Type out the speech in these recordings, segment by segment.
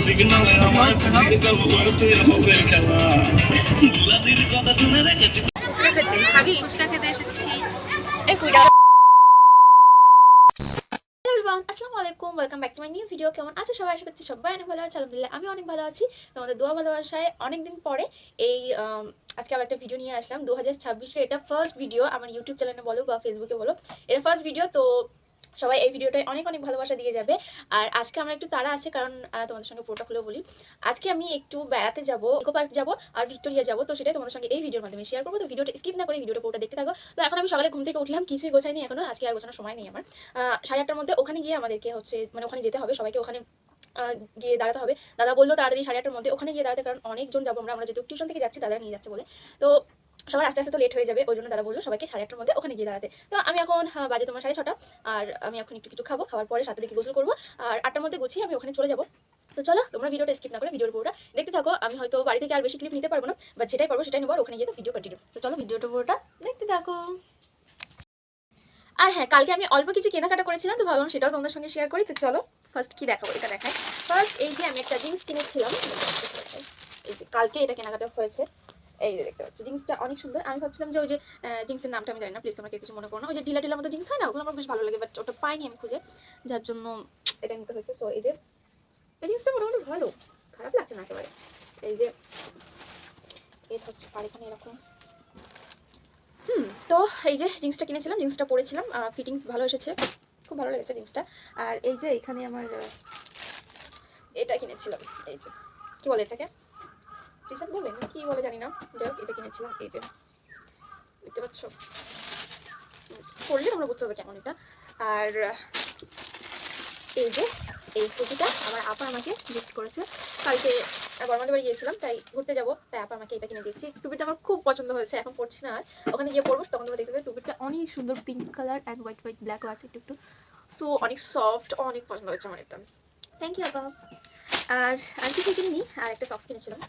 আসসালামু আলাইকুম, welcome back to my new video. কেমন আছে সবাই? আশা করছি সবাই অনেক ভালো আছে। আলহামদুলিল্লাহ আমি অনেক ভালো আছি। তোমাদের দোয়া ভালোবাসায় অনেকদিন পরে এই আজকে আবার একটা ভিডিও নিয়ে আসলাম। 2026-এর এটা ফার্স্ট ভিডিও আমার ইউটিউব চ্যানেলে বলো বা ফেসবুকে বলো, এটা ফার্স্ট ভিডিও। তো সবাই এই ভিডিওটায় অনেক অনেক ভালোবাসা দিয়ে যাবে। আর আজকে আমরা একটু তাড়া আছে, কারণ তোমাদের সঙ্গে পুরোটা খুলে বলি, আজকে আমি একটু বেড়াতে যাব, ইকো পার্ক যাবো আর ভিক্টোরিয়া যাবো। তো সেটাই তোমাদের সঙ্গে এই ভিডিওর মাধ্যমে শেয়ার করবো। তো ভিডিওটা স্কিপ না করে ভিডিওটা পুরোটা দেখতে থাকো। তো এখন আমি সকালে ঘুম থেকে উঠলাম, কিছুই গোছাইনি এখনো, আজকে আর গোছানোর সময় নেই আমার। 8:30টার মধ্যে ওখানে গিয়ে আমাদেরকে মানে ওখানে যেতে হবে, সবাইকে ওখানে গিয়ে দাঁড়াতে হবে। দাদা বললো তাড়াতাড়ি 8:30টার মধ্যে ওখানে গিয়ে দাঁড়াতে, কারণ অনেকজন যাবো আমরা যেহেতু টিউশন থেকে যাচ্ছি, দাদা নিয়ে যাচ্ছে বলে। তো সবার আস্তে আস্তে তো লেট হয়ে যাবে, ওই জন্য দাদা বললো সবাইকে 8:30টার মধ্যে ওখানে গিয়ে দাঁড়াতে। তো আমি এখন বাজে তোমার 6:30, আর আমি এখন একটু কিছু খাবো, খাওয়ার পরে 7টার দিকে গোসল করবো, আর 8টার মধ্যে গুছিয়ে আমি ওখানে চলে যাবো। তো চলো তোমরা ভিডিওটা স্কিপ না করে ভিডিওর পুরোটা দেখতে থাকো। আমি হয়তো বাড়ি থেকে আর বেশি ক্লিপ নিতে পারবো না, বাট যেটাই পারবো সেটাই নেবো, ওখানে গিয়ে তো ভিডিও কন্টিনিউ। তো চলো ভিডিওটা পুরোটা দেখতে থাকো। আর হ্যাঁ, কালকে আমি অল্প কিছু কেনাকাটা করেছিলাম, তো ভাবলাম সেটাও তোমাদের সঙ্গে শেয়ার করি। তো চলো ফার্স্ট কি দেখাবো এটা দেখাই। ফার্স্ট এই যে আমি একটা জিন্স কিনেছিলাম, এই যে কালকে এটা কেনাকাটা হয়েছে। এই যে দেখতে পাচ্ছি জিন্সটা অনেক সুন্দর। আমি ভাবছিলাম যে ওই যে জিন্সের নামটা আমি জানি না, প্লিজ তোমরা কিছু মনে করো না। ওই যে ঢিলা ঢিলা মতো জিন্স হয় না, ওগুলো আমার বেশ ভালো লাগে, বাট ওটা পাইনি আমি খুঁজে, যার জন্য এটা নিতে হচ্ছে। সো এই যে এই জিন্সটা মোটামুটি ভালো, খারাপ লাগছে না একেবারে। এই যে এর হচ্ছে পাড়িখানে এরকম। তো এই যে জিন্সটা কিনেছিলাম, জিন্সটা পরেছিলাম, ফিটিংস ভালো এসেছে, খুব ভালো লেগেছে জিন্সটা। আর এই যে এখানে আমার এটা কিনেছিলাম, এই যে কি বলে এটাকে, টি শার্ট বলবেন কি বলে জানি না, যাই হোক এটা কিনেছিলাম। এই যে দেখতে পাচ্ছ, পরলে তোমরা বুঝতে হবে কেমন এটা। আর এই যে এই টুপিটা আমার আপা আমাকে গিফট করেছে। কালকে বর্মাদের বাড়ি গিয়েছিলাম, তাই ঘুরতে যাবো, তাই আপা আমাকে এটা কিনে দিয়েছি। টুপিটা আমার খুব পছন্দ হয়েছে, এখন পরছি না, আর ওখানে গিয়ে পরবো তখন তোমরা দেখবে। টুপিটা অনেক সুন্দর, pink colour and white white ব্ল্যাকও আছে একটু একটু। সো অনেক সফট, অনেক পছন্দ হয়েছে আমার এটা। থ্যাংক ইউ আপা। আর কিছু কিনিনি, আর একটা সক্স কিনেছিলাম,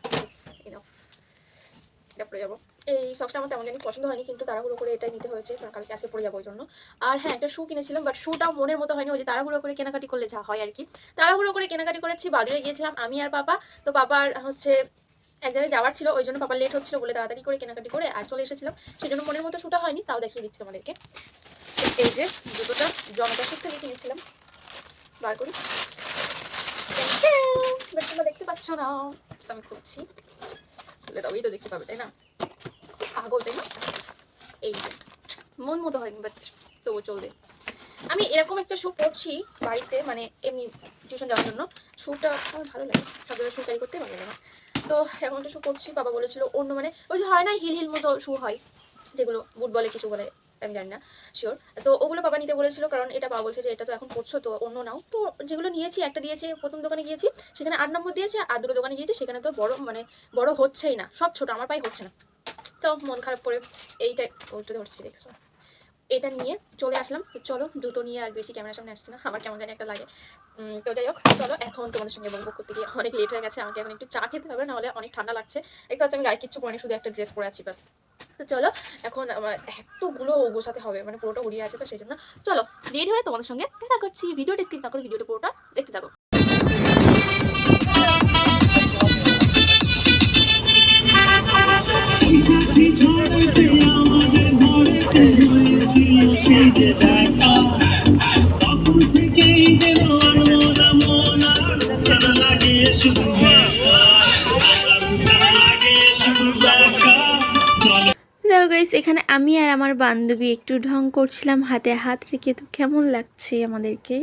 এটা পরে যাবো। এই সক্সটা আমার তেমন জানি পছন্দ হয়নি, কিন্তু তাড়াহুড়ো করে এটাই নিতে হয়েছে, কারণ কালকে আজকে পরে যাবো ওই জন্য। আর হ্যাঁ, একটা শু কিনেছিলাম, বাট শুটাও মনের মতো হয়নি। ওই যে তাড়াহুড়ো করে কেনাকাটি করলে যা হয় আর কি, তাড়াহুড়ো করে কেনাকাটি করেছি। বাজারে গিয়েছিলাম আমি আর পাপা, তো পাপার হচ্ছে এক জায়গায় যাওয়ার ছিল, ওই জন্য পাপা লেট হচ্ছিল বলে তাড়াতাড়ি করে কেনাকাটি করে আর চলে এসেছিলাম, সেই জন্য মনের মতো শুটা হয়নি। তাও দেখিয়ে দিচ্ছি তোমাদেরকে। এই যে জুতোটা জনতা সুখ থেকে কিনেছিলাম, বার করি, বাট তোমরা দেখতে পাচ্ছ না, আমি খুঁজছি, তবেই তো দেখতে পাবে, তাই না? পাগল তাই না? এই যে মন মতো হয়নি, বাট তবু চলবে। আমি এরকম একটা শু পরছি বাড়িতে, মানে এমনি টিউশন যাওয়ার জন্য। শুটা আমার ভালো লাগে, সব জায়গায় শু ক্যারি করতে ভালো লাগে না। তো এরকম একটা শু পরছি, বাবা বলেছিল অন্য, মানে ওই যে হয় না হিল হিল মতো শু হয়, যেগুলো বুট বলে কিছু বলে, আমি জানি না শিওর। তো ওগুলো বাবা নিতে বলেছিল, কারণ এটা বাবা বলছে যে এটা তো এখন পড়ছো, তো অন্য নাও। তো যেগুলো নিয়েছি, একটা দিয়েছে প্রথম দোকানে গিয়েছি, সেখানে 8 নম্বর দিয়েছে, আর দুটো দোকানে গিয়েছি, সেখানে তো বড় হচ্ছেই না, সব ছোট, আমার পায়ে হচ্ছে না। তো মন খারাপ করে এইটাই উল্টো ধরছি, দেখছো, এটা নিয়ে চলে আসলাম। তো চলো, জুতো নিয়ে আর বেশি ক্যামেরার সামনে আসছে না, আমার কেমন জানি একটা লাগে। তো যাই হোক, চলো এখন তোমাদের সঙ্গে বকবক করতে গিয়ে অনেক লেট হয়ে গেছে, আমাকে এখন একটু চা খেতে হবে, নাহলে অনেক ঠান্ডা লাগছে। একটু হচ্ছে আমি গায়ে কিচ্ছু পরে, শুধু একটা ড্রেস পরে আছি বাস। তো চলো এখন আমার এতগুলো গোছাতে হবে, মানে পুরোটা উড়িয়ে আছে, তো সেই জন্য চলো রেডি হয়ে তোমাদের সঙ্গে দেখা করছি। ভিডিওটা স্কিপ না করে ভিডিওটা পুরোটা দেখতে থাকো। এখানে আমি আর আমার বান্ধবী একটু ঢং করছিলাম, হাতে হাত রেখে। তো কেমন লাগছে আমাদেরকে?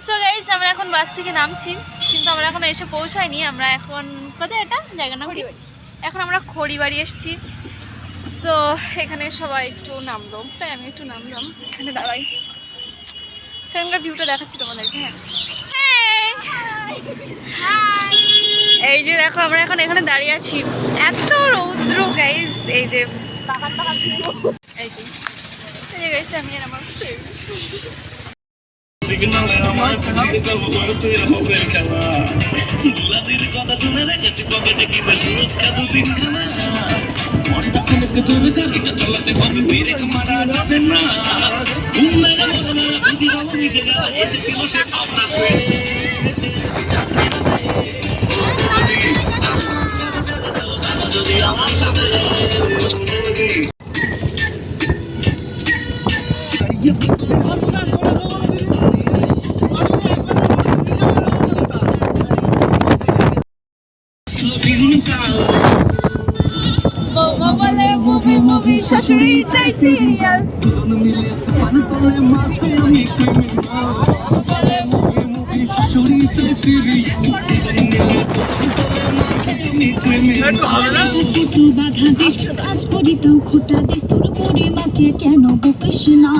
সো গাইস, আমরা এখন বাস থেকে নামছি, কিন্তু আমরা এখন এসে পৌঁছাইনি। আমরা এখন কোথায়, এটা জায়গা নাম? এখন আমরা খড়িবাড়ি এসেছি। সো এখানে সবাই একটু নামলো, তাই আমি একটু নামলাম, এখানে দাঁড়াই। সেখানকার ভিউটা দেখাচ্ছি তোমাদেরকে। হ্যাঁ, এই যে দেখো আমরা এখন এখানে দাঁড়িয়ে আছি, এত রৌদ্র গাইজ। এই যে গাইজ আমি আর আমার সিগনালে আমার ফিরে যাব করতে হবে খেলা দুলাদির কথা শুনে রেখেছি পকেটে কি বেশি দুদিন খেলা মনটা খুলে দূরে গাড়িটা চালাতে হবে ব্রেক মারা যাবে না ঘুম মেরে মনে না বুঝি যাবো নিচে গেল এসে ছিল সে ভাবনা যদি আমার সাথে শাশুড়ি চাই সিরিয়াল দুজন মিলে তুফান তোলে মাথায় আমি মুভি শাশুড়ি চাই সিরিয়াল দুজন মিলে তুফান তোলে মাথায় আমি তুই বাধা দিস কাজ করি তাও খোটা দিস তোর পরিমাকে কেন বকিস না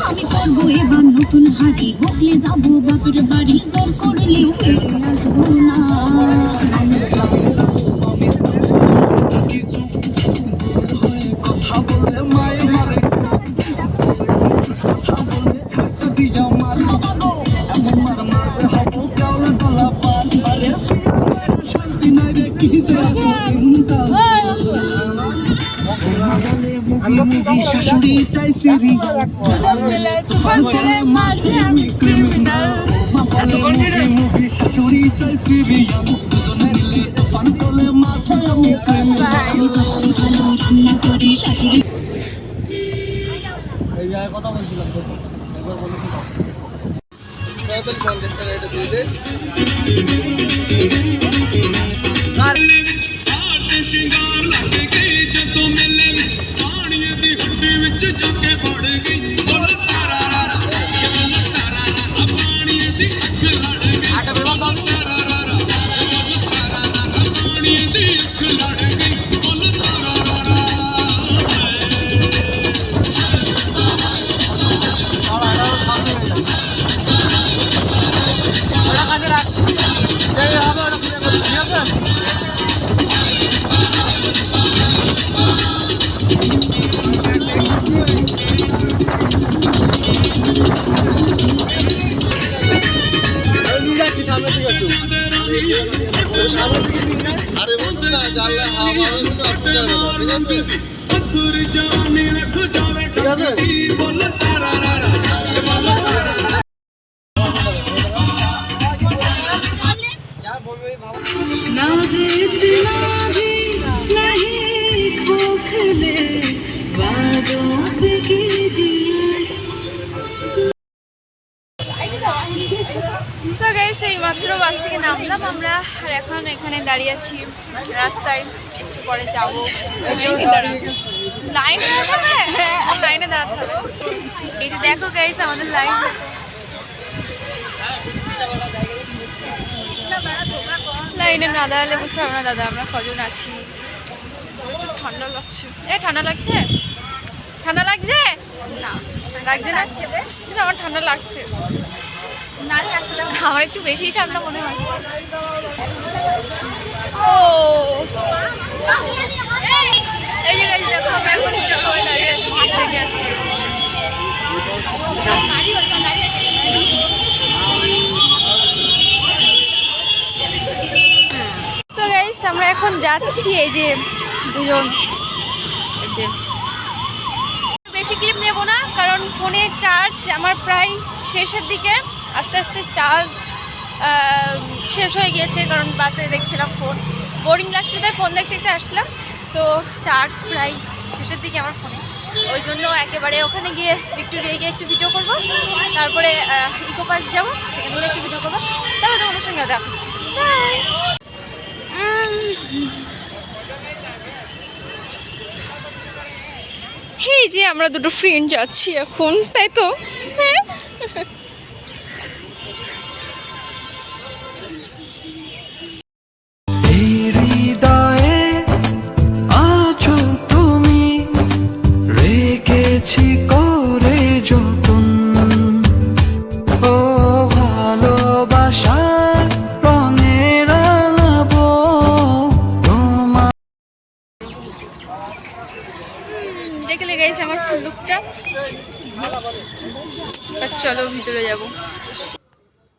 আমি করবো এবার নতুন হাড়ি বকলে যাবো বাপের বাড়ি জোর করলেও ফিরে আসবো না কথা বলে মায়ের মারে কথা বলে ছাড়তে দিয়া মার বাবা এমন মার মারবে হবো কেওলা গলা পাল আরে ফিরে বাইরে শান্তি নাই রে কি যে মুভি শাশুড়ি চাই সিরিয়াল মিলে তুফান তোলে মাঝে আমি ক্রিমিনাল মুভি শাশুড়ি চাই সিরিয়াল দুজন মিলে তুফান তোলে মাথায় আমি ক্রিমিনাল আমি ভালো রান্না করি শাশুড়ি এই জায়গায় কথা বলছিলাম তো একবার বলে দিন 50 টাকা এটা দিয়ে দে ਸ਼ਿੰਗਾਰ ਲੱਗ ਗਈ ਜਦੋਂ ਮੇਲੇ ਵਿੱਚ ਪਾਣੀਏ ਦੀ ਹੱਡੀ ਵਿੱਚ ਜਾ ਕੇ ਵੜ ਗਈ ਬੋਲ ਤਾਰਾ ਰਾਰਾ ਬੋਲ ਤਾਰਾ ਰਾਰਾ ਪਾਣੀਏ ਦੀ ਅੱਖ ਲੜ ਗਈ ਤਾਰਾ ਰਾਰਾ ਪਾਣੀਏ ਦੀ ਅੱਖ ਲੜ ਗਈ ਬੋਲ ਤਾਰਾ ਰਾਰਾ ওটা কাজে রাখ এই হবে ওটা পুরো করে ঠিক আছে আমি যাচ্ছি সামনে দিকে একটু সামনে দিকে নিয়ে না আরে বন্ধু না জানলে হাওয়া হবে কোনো অসুবিধা হবে না ঠিক আছে ਪੱਥਰ ਜਵਾਨੀ ਰੱਖ ਜਾਵੇ ঠিক আছে ਬੋਲ ਤਾਰਾ ਰਾਰਾ नाज़ इतना भी नहीं खोखले वादों पे कीजिए সো গাইস এই মাত্র বাস থেকে নামলাম আমরা, আর এখন এখানে দাঁড়িয়ে আছি রাস্তায়, একটু পরে যাবো লাইনে দাঁড়াতে হবে। এই যে দেখো গাইস আমাদের লাইন, লাইনে না দাঁড়ালে বুঝতে পারবো না দাদা আমরা কজন আছি। প্রচুর ঠান্ডা লাগছে। ঠান্ডা লাগছে? ঠান্ডা লাগছে না? লাগছে না? কিন্তু আমার ঠান্ডা লাগছে। আমার একটু বেশি ঠান্ডা মনে হয়। ও এই যে গাইস দেখো আমরা এখন সবাই দাঁড়িয়ে আছি, সাইডে আছি। সো গাইস আমরা এখন যাচ্ছি, এই যে দুজন, এই যে বেশি ক্লিপ নেব না কারণ ফোনে চার্জ আমার প্রায় শেষের দিকে, আস্তে আস্তে চার্জ শেষ হয়ে গিয়েছে কারণ বাসে দেখছিলাম ফোন, বোরিং লাগছিল তাই ফোন দেখতে দেখতে আসছিলাম, তো চার্জ প্রায় শেষের দিকে আমার ফোনে, ওই জন্য একেবারে ওখানে গিয়ে ভিক্টোরিয়া গিয়ে একটু ভিডিও করবো, তারপরে ইকো পার্ক যাবো, সেখানে গিয়ে একটু ভিডিও করবো, তারপরে তোমাদের সঙ্গে দেখা হচ্ছে। এই যে আমরা দুটো ফ্রেন্ড যাচ্ছি এখন, তাই তো? হ্যাঁ হৃদয়ে আছো তুমি করেছি করে যতন, ও ভালোবাসার রঙে রাঙাবো তোমার। দেখলে গাইস আমার ফুল লুকটা। চলো ভিতরে যাব।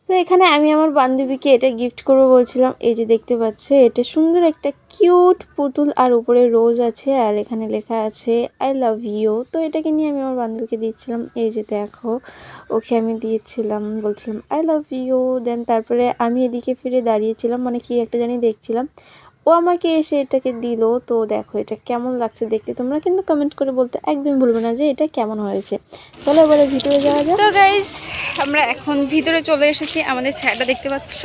তো এখানে আমি আমার বান্ধবীকে এটা গিফট করবো বলছিলাম। এই যে দেখতে পাচ্ছ, এটা সুন্দর একটা কিউট পুতুল আর উপরে রোজ আছে আর এখানে লেখা আছে আই লাভ ইউ। তো এটাকে নিয়ে আমি আমার বান্ধবীকে দিচ্ছিলাম। এই যে দেখো, ওকে আমি দিয়েছিলাম, বলছিলাম আই লাভ ইউ। দেন তারপরে আমি এদিকে ফিরে দাঁড়িয়েছিলাম, মানে কি একটা জানি দেখছিলাম। ও আমাকে এসে এটাকে দিল। তো দেখো এটা কেমন লাগছে দেখতে, তোমরা কিন্তু কমেন্ট করে বলতে একদম ভুলবে না যে এটা কেমন হয়েছে। চলো এবারে ভিতরে যাওয়া যাক। তো গাইস আমরা এখন ভিতরে চলে এসেছি। আমাদের ছায়াটা দেখতে পাচ্ছ,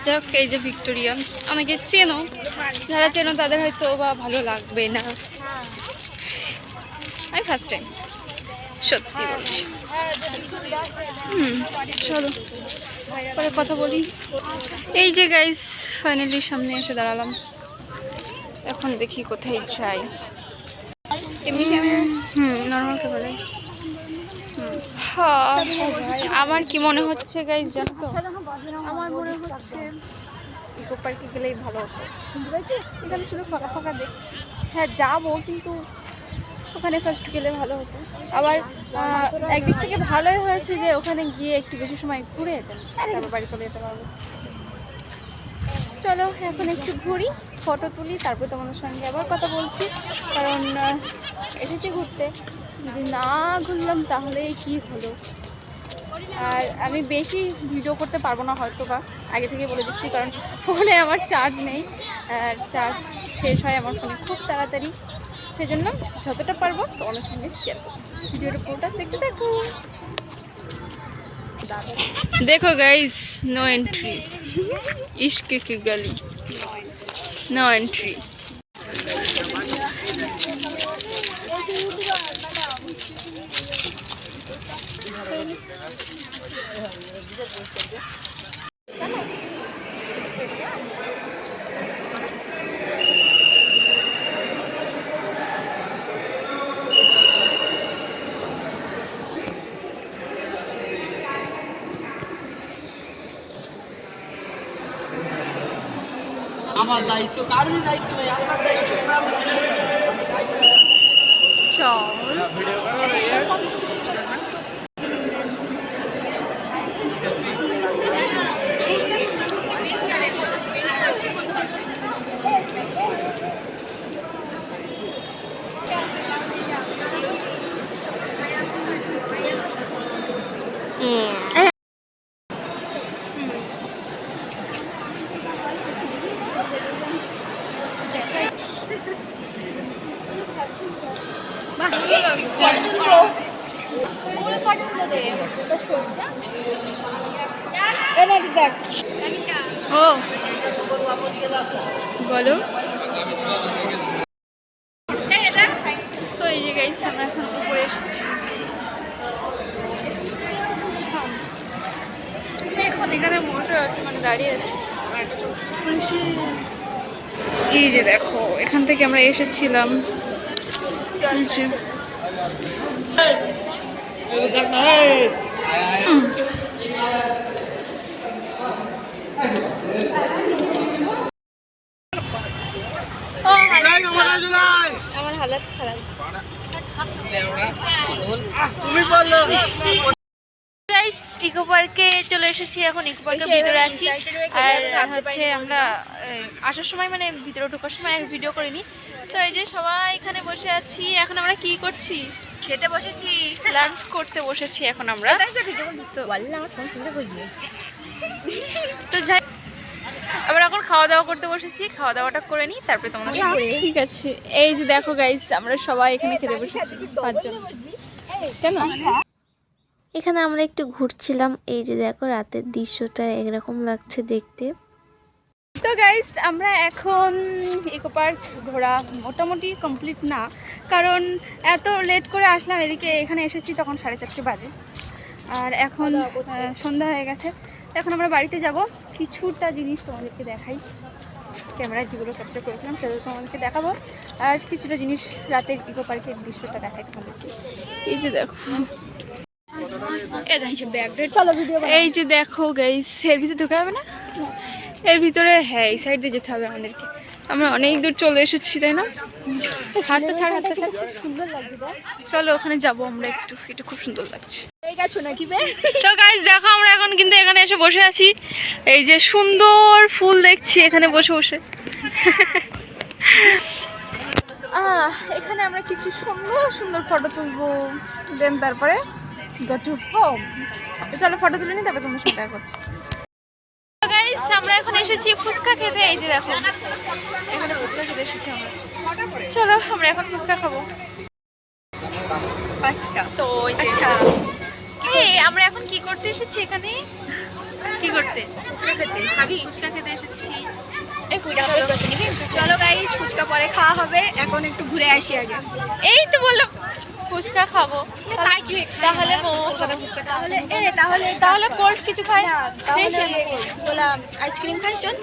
যাক এই যে ভিক্টোরিয়া। অনেকে চেনো, যারা চেনো তাদের হয়তো বা ভালো লাগবে না, আমি ফার্স্ট টাইম সত্যি বলছি। চলো পরে কথা বলি। এই যে গাইস ফাইনালি সামনে এসে দাঁড়ালাম। এখন দেখি কোথায় যাই। এমনি ক্যামেরা নর্মাল ক্যামেরা। আমার কি মনে হচ্ছে গাইস জানো তো, আমার মনে হচ্ছে ইকো পার্কে গেলেই ভালো হতো। এখানে শুধু ফাঁকা ফাঁকা দেখছি। হ্যাঁ যাবো, কিন্তু ওখানে ফার্স্ট গেলে ভালো হতো। আবার একদিক থেকে ভালোই হয়েছে যে ওখানে গিয়ে একটু বেশি সময় ঘুরে যেতাম, তারপর বাড়ি চলে যেতে পারবো। চলো এখন একটু ঘুরি, ফটো তুলি, তারপর তোমাদের সঙ্গে আবার কথা বলছি। কারণ এসেছি ঘুরতে, যদি না ঘুরলাম তাহলে কি হলো। আর আমি বেশি ভিডিও করতে পারবো না হয়তো বা, আগে থেকে বলে দিচ্ছি, কারণ ফোনে আমার চার্জ নেই আর চার্জ শেষ হয় আমার ফোনে খুব তাড়াতাড়ি। সেই জন্য যতটা পারবো তোমাদের সঙ্গে শেয়ার করবো। ভিডিওটা পুরোটা দেখতে থাকো। देखो गाइस, नो एंट्री, इश्क की गली, नो एंट्री। আমার দায়িত্ব কারোর দায়িত্ব নেই, আমার দায়িত্ব। ও বলো। সো এই যে গাইস আমরা এখন উপরে এসেছি। এখন এখানে বসে মানে দাঁড়িয়ে আছি। এই যে দেখো, এখান থেকে আমরা এসেছিলাম। আমার হালত খারাপ। গাইস ইকো পার্কে চলে এসেছি, এখন ইকো পার্কের ভিতরে আছি। আর হচ্ছে আমরা আসার সময় মানে ভিতরে ঢোকার সময় আমি ভিডিও করিনি। সো এই যে সবাই এখানে বসে আছি। এখন আমরা কি করছি? খেতে বসেছি, লাঞ্চ করতে বসেছি এখন আমরা। তো যাই, আমরা এখন খাওয়া দাওয়া করতে বসেছি। খাওয়া দাওয়াটা করে নিই, তারপরে তোমাদের ঠিক আছে। এই যে দেখো গাইস আমরা সবাই এখানে খেতে বসেছি, 5 জন। কেন এখানে আমরা একটু ঘুরছিলাম। এই যে দেখো রাতের দৃশ্যটা একরকম লাগছে দেখতে। তো গাইস আমরা এখন ইকো পার্ক ঘোরা মোটামুটি কমপ্লিট না, কারণ এত লেট করে আসলাম। এদিকে এখানে এসেছি তখন 4:30 বাজে, আর এখন সন্ধ্যা হয়ে গেছে। এখন আমরা বাড়িতে যাব। কিছুটা জিনিস তোমাদেরকে দেখাই। ক্যামেরায় যেগুলো ক্যাপচার করেছিলাম সেগুলো তোমাদেরকে দেখাবো। আর কিছুটা জিনিস রাতের ইকো পার্কের দৃশ্যটা দেখাই তোমাদেরকে। এই যে দেখো, এই যে দেখো গাইস, এর ভিতরে ঢোকা যাবে না, এর ভিতরে হ্যাঁ এই সাইড দিয়ে যেতে হবে আমাদেরকে। আমরা অনেক দূর চলে এসেছি, তাই না? হাতটা ছাড়, হাতটা ছাড়, সুন্দর লাগছে। চলো ওখানে যাবো আমরা একটু, এটা খুব সুন্দর লাগছে। তো গাইস দেখো, আমরা এখন কিন্তু এখানে এসে বসে আছি, এই যে সুন্দর ফুল দেখছি এখানে বসে বসে। এখানে আমরা কিছু সুন্দর সুন্দর ফটো তুলবো, দেন তারপরে গো টু হোম। তো চলো ফটো তুলে নিই, তারপরে তোমাদের সাথে দেখা করছি। গাইস আমরা এখন এসেছি ফুচকা খেতে, এই যে দেখো এখানে ফুচকা খেতে এসেছি আমরা। চলো আমরা এখন ফুচকা খাবো। তো আচ্ছা, আমরা এখন কি করতে এসেছি এখানে? কি করতে? ফুচকা খেতে। খাবি? ফুচকা খেতে এসেছি। চলো গাইস, ফুচকা পরে খাওয়া হবে, এখন একটু ঘুরে আসি আগে। এই তো বললাম ফুচকা খাবো, তাহলে তাহলে কোল্ড কিছু খাই। বললাম আইসক্রিম খাই, চল।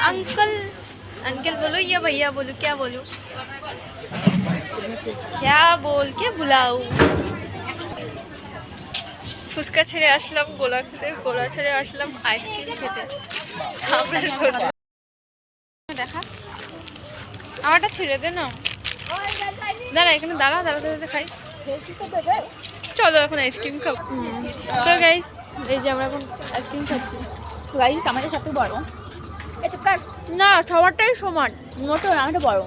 अंकल अंकल बोलो या भैया बोलो, क्या बोलो, क्या बोल के बुलाओ। ফুচকা ছেড়ে আসলাম গোলা খেতে, গোলা ছেড়ে আসলাম আইসক্রিম খেতে। দেখা আমারটা ছেড়ে দে না, দাঁড়া এখানে দাঁড়া, দাঁড়া দাঁড়াতে খাই। চলো এখন আইসক্রিম খাবো। তো গাইস এই যে আমরা এখন আইসক্রিম খাচ্ছি। গাইস আমাদের সাথে বড়, না সবারটাই সমান, মোটো আমাদের বড়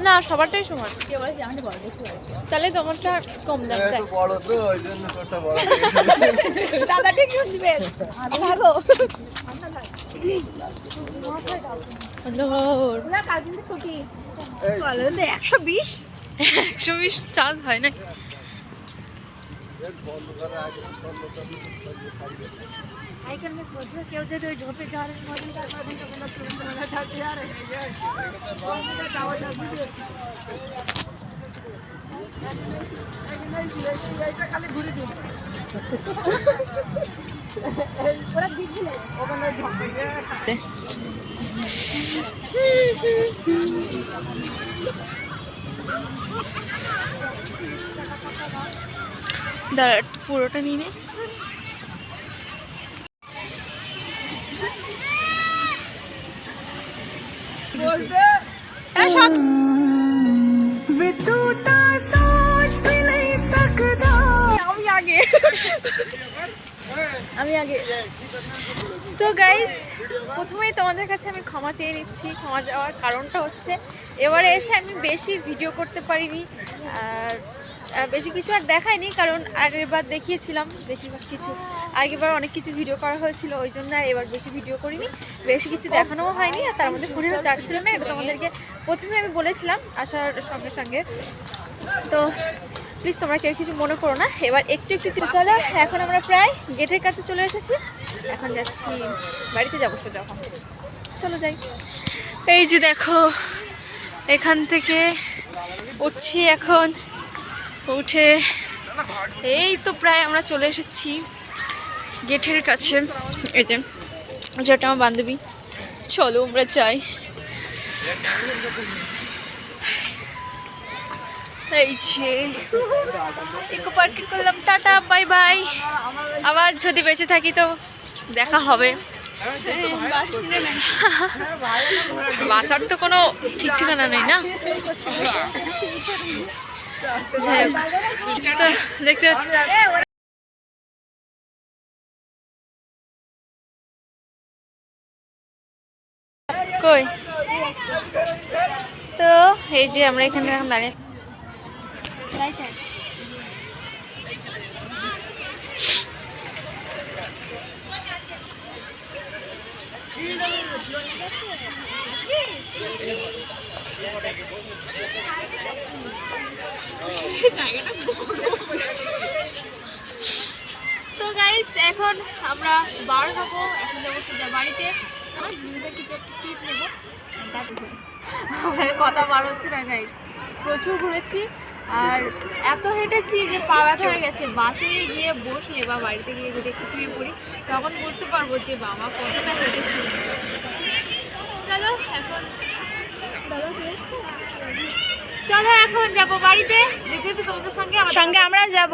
না সবারটাই সমান। কে বলেছে আমাদের বড়? দেখতে পারো তাহলে তোমারটা কম দাম তাই। একটু বড় তো ওই জন্য তোরটা বড়। দাদা ঠিক দিবেন ভাগো। হ্যালো না কাল কিন্তু ছুটি, বলো 120 120 চার্জ হয় না। কেউ যদি ওই ঝোপে যাওয়ার মধ্যে দাঁড়া পুরোটা নিয়ে নে। আমি আগে। তো গাইস প্রথমেই তোমাদের কাছে আমি ক্ষমা চেয়ে নিচ্ছি। ক্ষমা চাওয়ার কারণটা হচ্ছে এবারে এসে আমি বেশি ভিডিও করতে পারিনি, আর বেশি কিছু আর দেখাইনি, কারণ আগেরবার দেখিয়েছিলাম বেশিরভাগ কিছু, আগেরবার অনেক কিছু ভিডিও করা হয়েছিল, ওই জন্য আর এবার বেশি ভিডিও করিনি, বেশি কিছু দেখানোও হয়নি। আর তার মধ্যে ফোনেরও চার্জ ছিল না, এটা তোমাদেরকে প্রথমে আমি বলেছিলাম আসার সঙ্গে সঙ্গে। তো প্লিজ তোমরা কেউ কিছু মনে করো না। এবার একটু একটু চলো, এখন আমরা প্রায় গেটের কাছে চলে এসেছি, এখন যাচ্ছি বাড়িতে যাবো। সেটা এখন চলো যাই। এই যে দেখো এখান থেকে উঠছি এখন, উঠে এই তো প্রায় আমরা চলে এসেছি গেটের কাছে। এই যে যেটা আমার বান্ধবী, চলো আমরা যাই। এই যে ইকো পার্কে করলাম, টাটা বাই বাই। আবার যদি বেঁচে থাকি তো দেখা হবে। বাঁচার তো কোনো ঠিক ঠিকানা নেই না। যাই হোক, তো দেখতে পাচ্ছি কই। তো এই যে আমরা এখানে এখন দাঁড়িয়ে, তো গাইস এখন আমরা বার হবো, এখন যাবো সোজা বাড়িতে। আমার কিছু একটা ক্লিপ নেবো, কথা বার হচ্ছে না গাইস। প্রচুর ঘুরেছি আর এত হেঁটেছি যে পা ব্যথা হয়ে গেছে। বাসে গিয়ে বসে বা বাড়িতে গিয়ে যদি একটু শুয়ে পড়ি তখন বুঝতে পারবো যে বাবা কতটা হেঁটেছি। চলো চলো এখন চলো এখন যাবো বাড়িতে, যেতে যেতে তোমাদের সঙ্গে সঙ্গে আমরা যাব।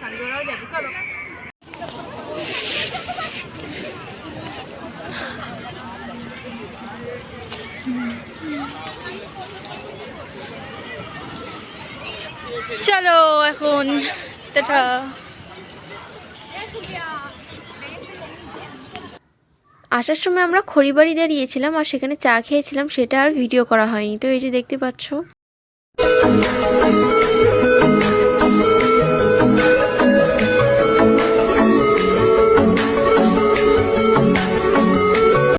সঙ্গে ওরাও যাবে, চলো। চলো এখন টাটা। আসার সময় আমরা খড়িবাড়ি দাঁড়িয়েছিলাম আর সেখানে চা খেয়েছিলাম, সেটা আর ভিডিও করা হয়নি। তো এই যে দেখতে পাচ্ছ